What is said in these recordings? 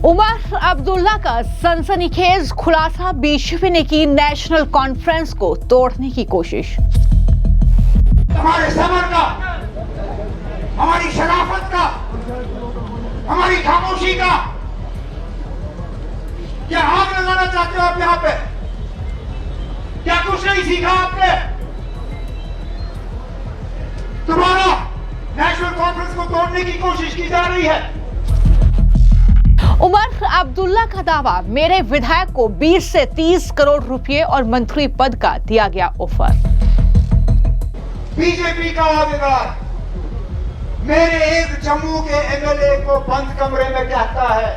उमर अब्दुल्ला का सनसनीखेज खुलासा, बीजेपी ने की नेशनल कॉन्फ्रेंस को तोड़ने की कोशिश। हमारे सबर का, हमारी शराफत का, हमारी खामोशी का क्या आग लगाना चाहते हो आप यहाँ पे? क्या कुछ नहीं सीखा आपने? तुम्हारा नेशनल कॉन्फ्रेंस को तोड़ने की कोशिश की जा रही है। उमर अब्दुल्ला का दावा, मेरे विधायक को 20 से 30 करोड़ रुपए और मंत्री पद का दिया गया ऑफर। बीजेपी का ओहदेदार मेरे एक जम्मू के एमएलए को बंद कमरे में कहता है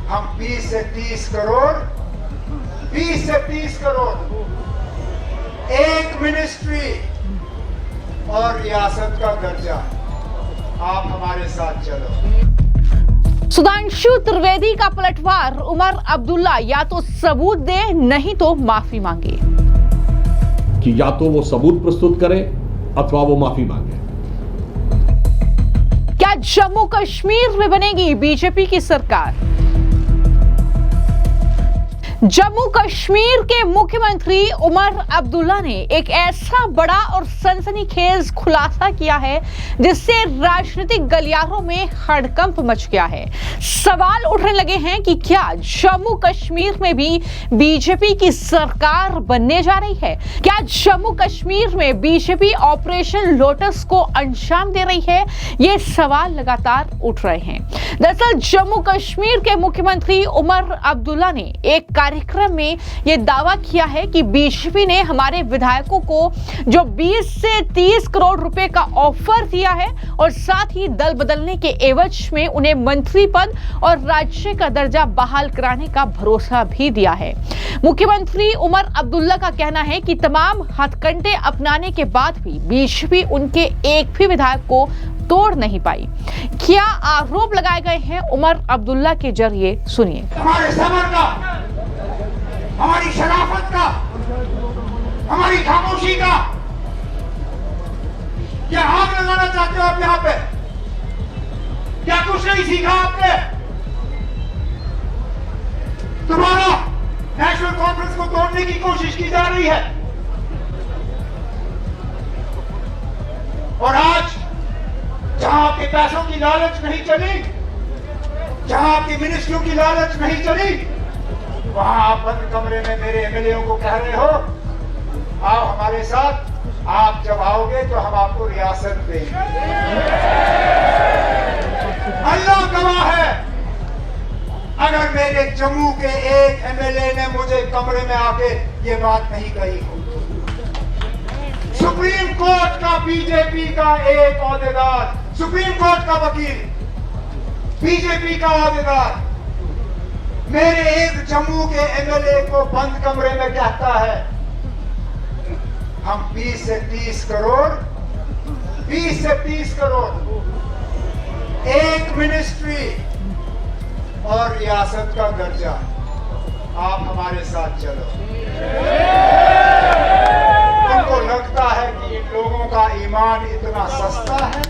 हम 20 से 30 करोड़ एक मिनिस्ट्री और रियासत का दर्जा, आप हमारे साथ चलो। सुधांशु त्रिवेदी का पलटवार, उमर अब्दुल्ला या तो सबूत दे नहीं तो माफी मांगे। कि या तो वो सबूत प्रस्तुत करे अथवा वो माफी मांगे। क्या जम्मू कश्मीर में बनेगी बीजेपी की सरकार? जम्मू कश्मीर के मुख्यमंत्री उमर अब्दुल्ला ने एक ऐसा बड़ा और सनसनीखेज खुलासा किया है जिससे राजनीतिक गलियारों में हड़कंप मच गया है। सवाल उठने लगे हैं कि क्या जम्मू कश्मीर में भी बीजेपी की सरकार बनने जा रही है? क्या जम्मू कश्मीर में बीजेपी ऑपरेशन लोटस को अंजाम दे रही है? ये सवाल लगातार उठ रहे हैं। दरअसल जम्मू कश्मीर के मुख्यमंत्री उमर अब्दुल्ला ने एक कार्यक्रम में यह दावा किया है कि बीजेपी ने हमारे विधायकों को जो 20 से 30 करोड़ रुपए का ऑफर दिया है और साथ ही दल बदलने के एवज में उन्हें मंत्री पद और राज्य का दर्जा बहाल कराने का भरोसा भी दिया है। मुख्यमंत्री उमर अब्दुल्ला का कहना है कि तमाम हथकंडे अपनाने के बाद भी बीजेपी उनके एक भी विधायक को तोड़ नहीं पाई। क्या आरोप लगाए गए हैं उमर अब्दुल्ला के जरिए, सुनिए। हमारे सबर का, हमारी शराफत का, हमारी खामोशी का क्या आग लगाना चाहते हो आप यहाँ पे? क्या कुछ नहीं सीखा आपने? तुम्हारा नेशनल कॉन्फ्रेंस को तोड़ने की कोशिश की जा रही है। और आज जहां आपके पैसों की लालच नहीं चली, जहां आपकी मिनिस्ट्रियों की लालच नहीं चली, वहां आप बंद कमरे में मेरे एमएलए को कह रहे हो आओ हमारे साथ, आप जब आओगे तो हम आपको रियासत देंगे। अल्लाह गवाह है, अगर मेरे जम्मू के एक एमएलए ने मुझे कमरे में आके ये बात नहीं कही हो। सुप्रीम कोर्ट का बीजेपी का एक ओहदेदार, सुप्रीम कोर्ट का वकील, बीजेपी का ओहदेदार मेरे एक जम्मू के एमएलए को बंद कमरे में कहता है हम 20 से 30 करोड़ एक मिनिस्ट्री और रियासत का दर्जा, आप हमारे साथ चलो। उनको लगता है कि इन लोगों का ईमान इतना सस्ता है।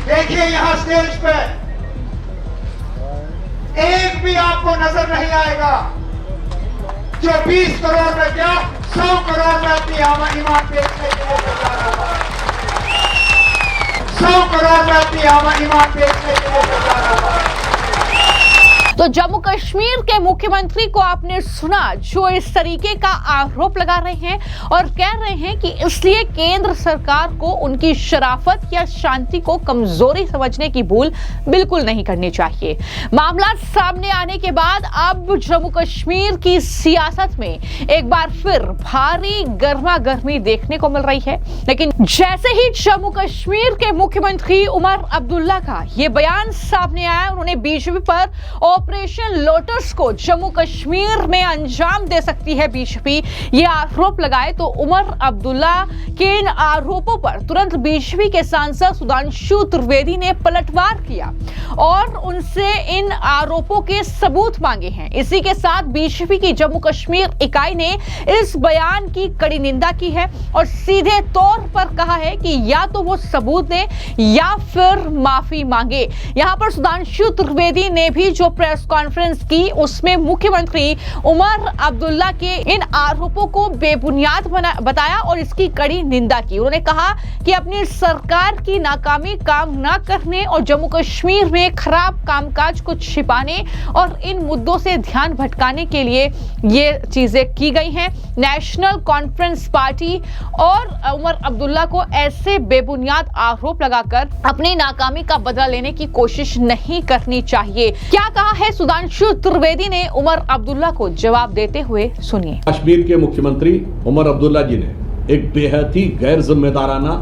देखिए यहां स्टेज पे एक भी आपको नजर नहीं आएगा जो 20 करोड़ में क्या 100 करोड़ में अपनी ईमान बेचने के लिए तैयार होगा। 100 करोड़ में अपनी ईमान बेचने के लिए तैयार होगा। तो जम्मू कश्मीर के मुख्यमंत्री को आपने सुना, जो इस तरीके का आरोप लगा रहे हैं और कह रहे हैं कि इसलिए केंद्र सरकार को उनकी शराफत या शांति को कमजोरी समझने की भूल बिल्कुल नहीं करनी चाहिए। मामला सामने आने के बाद अब जम्मू कश्मीर की सियासत में एक बार फिर भारी गर्मागर्मी देखने को मिल रही है। लेकिन जैसे ही जम्मू कश्मीर के मुख्यमंत्री उमर अब्दुल्ला का ये बयान सामने आया, उन्होंने बीजेपी पर ऑपरेशन लोटस को जम्मू कश्मीर में अंजाम दे सकती है बीजेपी, ये आरोप लगाए तो उमर अब्दुल्ला के इन आरोपों पर तुरंत बीजेपी के सांसद सुधांशु त्रिवेदी ने पलटवार किया और उनसे इन आरोपों के सबूत मांगे हैं। इसी के साथ बीजेपी की जम्मू कश्मीर इकाई ने इस बयान की कड़ी निंदा की है और सीधे तौर पर कहा है कि या तो वो सबूत दें या फिर माफी मांगे। यहां पर सुधांशु त्रिवेदी ने भी जो प्रेस कॉन्फ्रेंस की उसमें मुख्यमंत्री उमर अब्दुल्ला के इन आरोपों को बेबुनियाद बताया और इसकी कड़ी निंदा की। उन्होंने कहा कि अपनी सरकार की नाकामी काम न करने और जम्मू कश्मीर में खराब कामकाज को छिपाने और इन मुद्दों से ध्यान भटकाने के लिए ये चीजें की गई हैं। नेशनल कॉन्फ्रेंस पार्टी और उमर अब्दुल्ला को ऐसे बेबुनियाद आरोप लगाकर अपनी नाकामी का बदला लेने की कोशिश नहीं करनी चाहिए। क्या कहा है सुधांशु त्रिवेदी ने उमर अब्दुल्ला को जवाब देते हुए, सुनिए। कश्मीर के मुख्यमंत्री उमर अब्दुल्ला जी ने एक बेहद ही गैर जिम्मेदाराना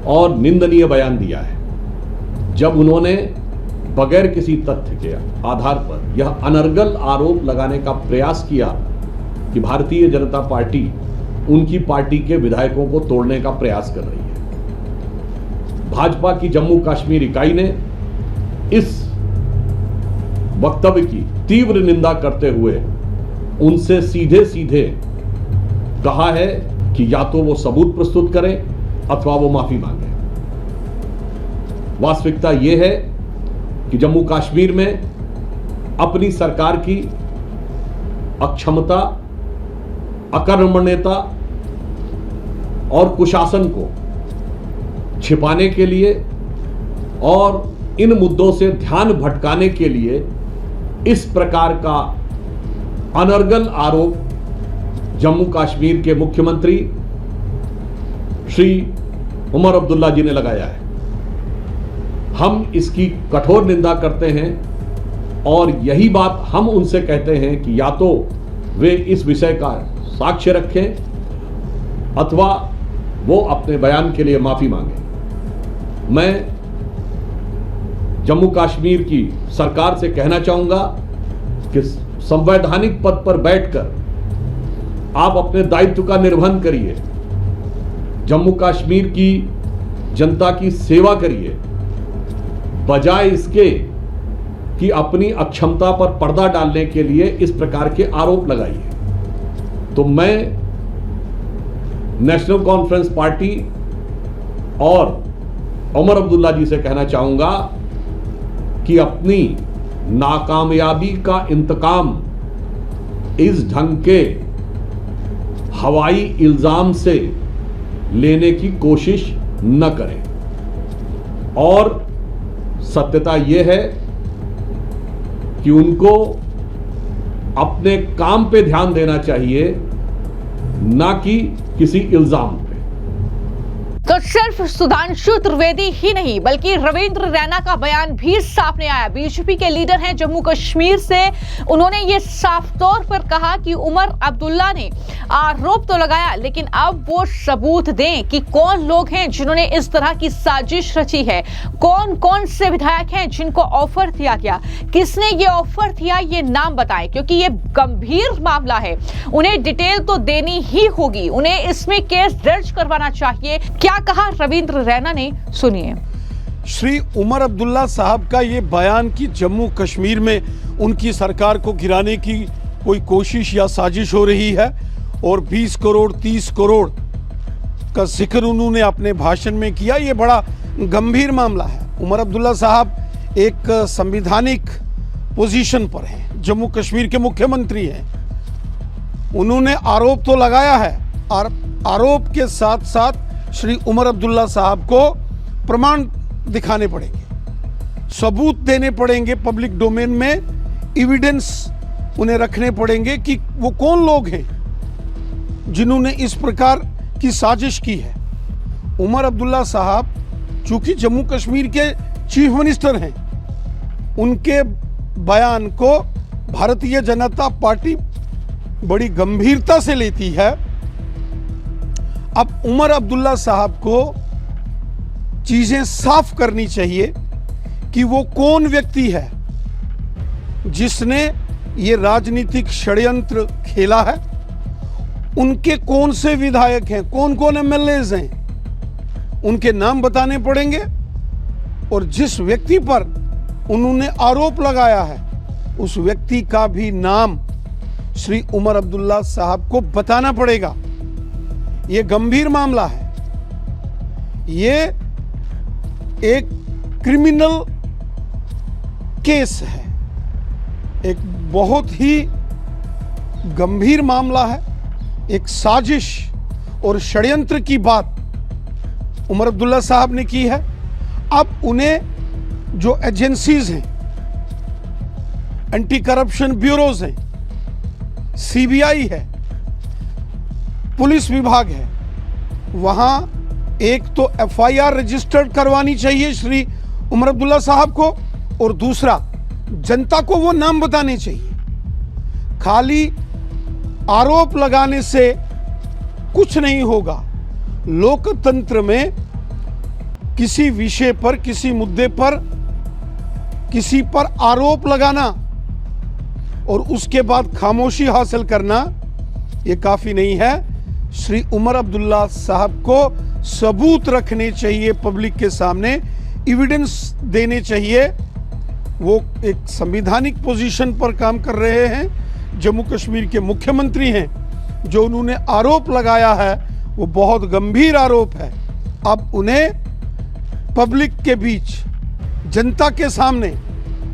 और निंदनीय बयान दिया है जब उन्होंने बगैर किसी तथ्य के आधार पर यह अनर्गल आरोप लगाने का प्रयास किया कि भारतीय जनता पार्टी उनकी पार्टी के विधायकों को तोड़ने का प्रयास कर रही है। भाजपा की जम्मू कश्मीर इकाई ने इस वक्तव्य की तीव्र निंदा करते हुए उनसे सीधे सीधे कहा है कि या तो वो सबूत प्रस्तुत करें अथवा वो माफी मांगे। वास्तविकता यह है कि जम्मू कश्मीर में अपनी सरकार की अक्षमता, अकर्मण्यता और कुशासन को छिपाने के लिए और इन मुद्दों से ध्यान भटकाने के लिए इस प्रकार का अनर्गल आरोप जम्मू कश्मीर के मुख्यमंत्री श्री उमर अब्दुल्ला जी ने लगाया है। हम इसकी कठोर निंदा करते हैं और यही बात हम उनसे कहते हैं कि या तो वे इस विषय का साक्ष्य रखें अथवा वो अपने बयान के लिए माफी मांगे। मैं जम्मू कश्मीर की सरकार से कहना चाहूंगा कि संवैधानिक पद पर बैठकर आप अपने दायित्व का निर्वहन करिए, जम्मू कश्मीर की जनता की सेवा करिए, बजाय इसके कि अपनी अक्षमता पर पर्दा डालने के लिए इस प्रकार के आरोप लगाइए। तो मैं नेशनल कॉन्फ्रेंस पार्टी और उमर अब्दुल्ला जी से कहना चाहूंगा कि अपनी नाकामयाबी का इंतकाम इस ढंग के हवाई इल्जाम से लेने की कोशिश न करें। और सत्यता यह है कि उनको अपने काम पे ध्यान देना चाहिए, ना कि किसी इल्जाम पे। तो सिर्फ सुधांशु त्रिवेदी ही नहीं बल्कि रविंद्र रैना का बयान भी सामने आया। बीजेपी के लीडर हैं जम्मू कश्मीर से, उन्होंने ये साफ तौर पर कहा कि उमर अब्दुल्ला ने आरोप तो लगाया लेकिन अब वो सबूत दें कि कौन लोग हैं जिन्होंने इस तरह की साजिश रची है, कौन कौन से विधायक हैं जिनको ऑफर दिया गया, किसने ये ऑफर दिया, ये नाम बताएं, क्योंकि ये गंभीर मामला है। उन्हें डिटेल तो देनी ही होगी, उन्हें इसमें केस दर्ज करवाना चाहिए। क्या कहा रविंद्र रैना ने, सुनिए। श्री उमर अब्दुल्ला साहब का ये बयान कि जम्मू कश्मीर में उनकी सरकार को गिराने की कोई कोशिश या साजिश हो रही है और 20 करोड़ 30 करोड़ का जिक्र उन्होंने अपने भाषण में किया, ये बड़ा गंभीर मामला है। उमर अब्दुल्ला साहब एक संवैधानिक पोजीशन पर हैं, जम्मू कश्मीर के मुख्यमंत्री हैं। उन्होंने आरोप तो लगाया है और आरोप के साथ साथ श्री उमर अब्दुल्ला साहब को प्रमाण दिखाने पड़ेंगे, सबूत देने पड़ेंगे, पब्लिक डोमेन में एविडेंस उन्हें रखने पड़ेंगे कि वो कौन लोग हैं जिन्होंने इस प्रकार की साजिश की है। उमर अब्दुल्ला साहब चूंकि जम्मू कश्मीर के चीफ मिनिस्टर हैं, उनके बयान को भारतीय जनता पार्टी बड़ी गंभीरता से लेती है। अब उमर अब्दुल्ला साहब को चीजें साफ करनी चाहिए कि वो कौन व्यक्ति है जिसने ये राजनीतिक षड्यंत्र खेला है, उनके कौन से विधायक हैं, कौन कौन एमएलएज हैं, उनके नाम बताने पड़ेंगे। और जिस व्यक्ति पर उन्होंने आरोप लगाया है उस व्यक्ति का भी नाम श्री उमर अब्दुल्ला साहब को बताना पड़ेगा। ये गंभीर मामला है, ये एक क्रिमिनल केस है, एक बहुत ही गंभीर मामला है, एक साजिश और षड्यंत्र की बात उमर अब्दुल्ला साहब ने की है। अब उन्हें जो एजेंसीज हैं, एंटी करप्शन ब्यूरोज हैं, सीबीआई है, पुलिस विभाग है, वहां एक तो एफआईआर रजिस्टर्ड करवानी चाहिए श्री उमर अब्दुल्ला साहब को, और दूसरा जनता को वो नाम बताने चाहिए। खाली आरोप लगाने से कुछ नहीं होगा। लोकतंत्र में किसी विषय पर, किसी मुद्दे पर किसी पर आरोप लगाना और उसके बाद खामोशी हासिल करना ये काफी नहीं है। श्री उमर अब्दुल्ला साहब को सबूत रखने चाहिए, पब्लिक के सामने एविडेंस देने चाहिए। वो एक संवैधानिक पोजीशन पर काम कर रहे हैं, जम्मू कश्मीर के मुख्यमंत्री हैं। जो उन्होंने आरोप लगाया है वो बहुत गंभीर आरोप है। अब उन्हें पब्लिक के बीच, जनता के सामने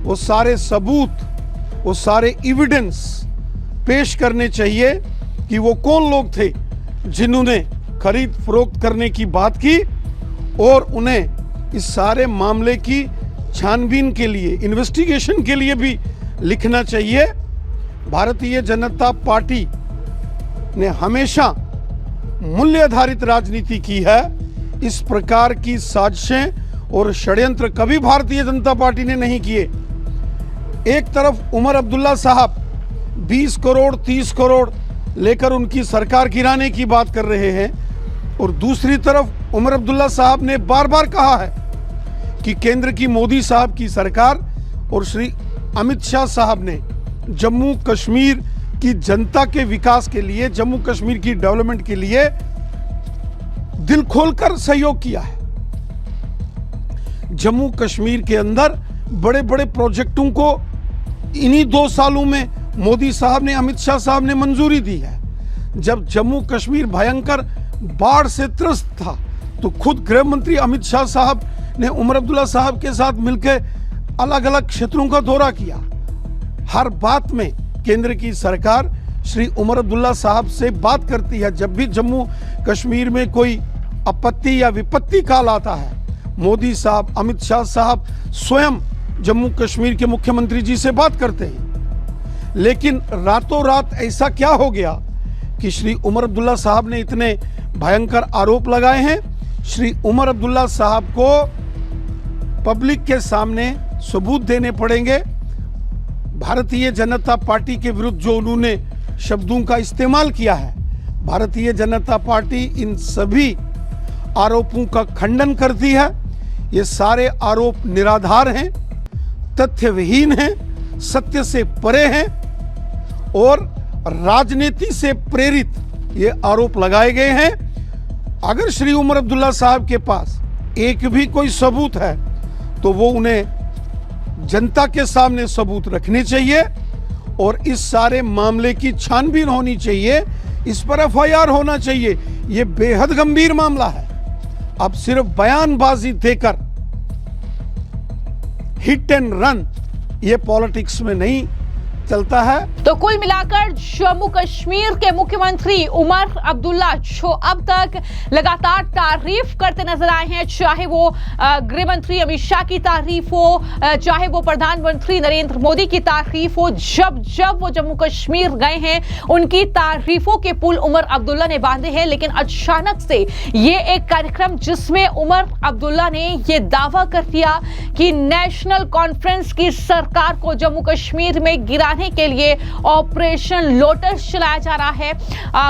वो सारे सबूत, वो सारे एविडेंस पेश करने चाहिए कि वो कौन लोग थे जिन्होंने खरीद फरोख्त करने की बात की, और उन्हें इस सारे मामले की छानबीन के लिए, इन्वेस्टिगेशन के लिए भी लिखना चाहिए। भारतीय जनता पार्टी ने हमेशा मूल्य आधारित राजनीति की है। इस प्रकार की साजिशें और षड्यंत्र कभी भारतीय जनता पार्टी ने नहीं किए। एक तरफ उमर अब्दुल्ला साहब 20 करोड़ 30 करोड़ लेकर उनकी सरकार गिराने की बात कर रहे हैं, और दूसरी तरफ उमर अब्दुल्ला साहब ने बार बार कहा है कि केंद्र की मोदी साहब की सरकार और श्री अमित शाह साहब ने जम्मू कश्मीर की जनता के विकास के लिए, जम्मू कश्मीर की डेवलपमेंट के लिए दिल खोलकर सहयोग किया है। जम्मू कश्मीर के अंदर बड़े बड़े प्रोजेक्टों को इन्हीं 2 सालों में मोदी साहब ने, अमित शाह साहब ने मंजूरी दी है। जब जम्मू कश्मीर भयंकर बाढ़ से त्रस्त था तो खुद गृह मंत्री अमित शाह साहब ने उमर अब्दुल्ला साहब के साथ मिलकर अलग अलग क्षेत्रों का दौरा किया। हर बात में केंद्र की सरकार श्री उमर अब्दुल्ला साहब से बात करती है। जब भी जम्मू कश्मीर में कोई आपत्ति या विपत्ति काल आता है, मोदी साहब, अमित शाह साहब स्वयं जम्मू कश्मीर के मुख्यमंत्री जी से बात करते हैं। लेकिन रातों रात ऐसा क्या हो गया कि श्री उमर अब्दुल्ला साहब ने इतने भयंकर आरोप लगाए हैं। श्री उमर अब्दुल्ला साहब को पब्लिक के सामने सबूत देने पड़ेंगे। भारतीय जनता पार्टी के विरुद्ध जो उन्होंने शब्दों का इस्तेमाल किया है, भारतीय जनता पार्टी इन सभी आरोपों का खंडन करती है। ये सारे आरोप निराधार हैं, तथ्यविहीन हैं, सत्य से परे हैं और राजनीति से प्रेरित ये आरोप लगाए गए हैं। अगर श्री उमर अब्दुल्ला साहब के पास एक भी कोई सबूत है तो वो उन्हें जनता के सामने सबूत रखने चाहिए और इस सारे मामले की छानबीन होनी चाहिए, इस पर एफआईआर होना चाहिए। ये बेहद गंभीर मामला है। अब सिर्फ बयानबाजी देकर हिट एंड रन ये पॉलिटिक्स में नहीं चलता है। तो कुल मिलाकर जम्मू कश्मीर के मुख्यमंत्री उमर अब्दुल्ला जो अब तक लगातार तारीफ करते नजर आए हैं, चाहे वो गृह मंत्री अमित शाह की तारीफ हो, चाहे वो प्रधानमंत्री नरेंद्र मोदी की तारीफ हो, जब जब वो जम्मू कश्मीर गए हैं उनकी तारीफों के पुल उमर अब्दुल्ला ने बांधे हैं। लेकिन अचानक से ये एक कार्यक्रम जिसमें उमर अब्दुल्ला ने ये दावा कर दिया कि नेशनल कॉन्फ्रेंस की सरकार को जम्मू कश्मीर में गिराने हटाने के लिए ऑपरेशन लोटस चलाया जा रहा है।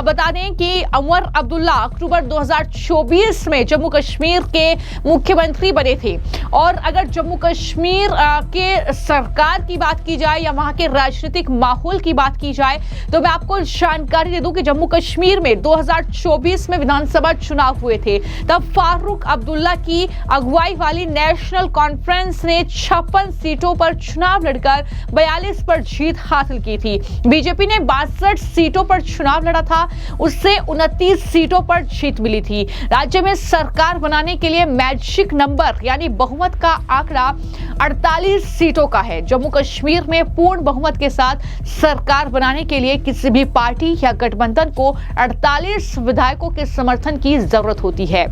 बता दें कि उमर अब्दुल्ला अक्टूबर 2024 में जम्मू कश्मीर के मुख्यमंत्री बने थे और अगर जम्मू कश्मीर के सरकार की बात की जाए या वहां के राजनीतिक माहौल की बात की जाए तो मैं आपको जानकारी दे दूं कि जम्मू कश्मीर में 2024 में विधानसभा चुनाव हुए थे। तब फारूक अब्दुल्ला की अगुवाई वाली नेशनल कॉन्फ्रेंस ने 56 सीटों पर चुनाव लड़कर 42 पर जीत हासिल की थी। बीजेपी ने 62 सीटों पर चुनाव लड़ा था, उससे 29 सीटों पर जीत मिली थी। राज्य में सरकार बनाने के लिए मैजिक नंबर यानी बहुमत का आंकड़ा 48 सीटों का है। जम्मू कश्मीर में पूर्ण बहुमत के साथ सरकार बनाने के लिए किसी भी पार्टी या गठबंधन को 48 विधायकों के समर्थन की जरूरत होती है।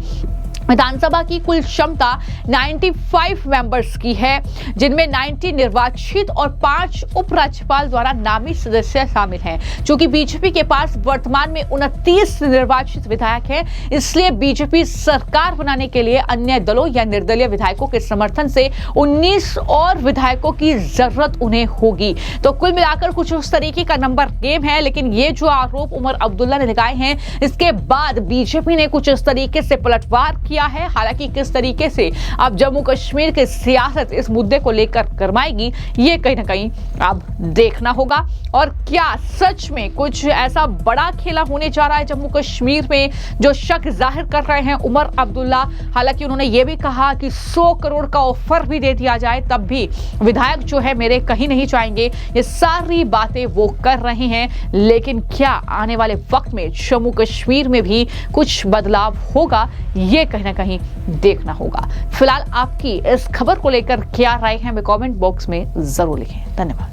विधानसभा की कुल क्षमता 95 मेंबर्स की है, जिनमें 90 निर्वाचित और 5 उपराज्यपाल द्वारा नामित सदस्य शामिल हैं। चूंकि बीजेपी के पास वर्तमान में 29 निर्वाचित विधायक हैं, इसलिए बीजेपी सरकार बनाने के लिए अन्य दलों या निर्दलीय विधायकों के समर्थन से 19 और विधायकों की जरूरत उन्हें होगी। तो कुल मिलाकर कुछ उस तरीके का नंबर गेम है। लेकिन ये जो आरोप उमर अब्दुल्ला ने लगाए हैं, इसके बाद बीजेपी ने कुछ इस तरीके से पलटवार किया है। हालांकि किस तरीके से अब जम्मू कश्मीर की सियासत इस मुद्दे को लेकर गरमाएगी, ये कहीं ना कहीं अब देखना होगा। और क्या सच में कुछ ऐसा बड़ा खेला होने जा रहा है जम्मू कश्मीर में, जो शक जाहिर कर रहे हैं उमर अब्दुल्ला। हालांकि उन्होंने ये भी कहा कि 100 करोड़ का ऑफर भी दे दिया जाए तब भी विधायक जो है मेरे कहीं नहीं जाएंगे। ये सारी बातें वो कर रहे हैं। लेकिन क्या आने वाले वक्त में जम्मू कश्मीर में भी कुछ बदलाव होगा, ये कहीं ना कहीं देखना होगा। फिलहाल आपकी इस खबर को लेकर क्या राय है, हमें कमेंट बॉक्स में जरूर लिखें। धन्यवाद।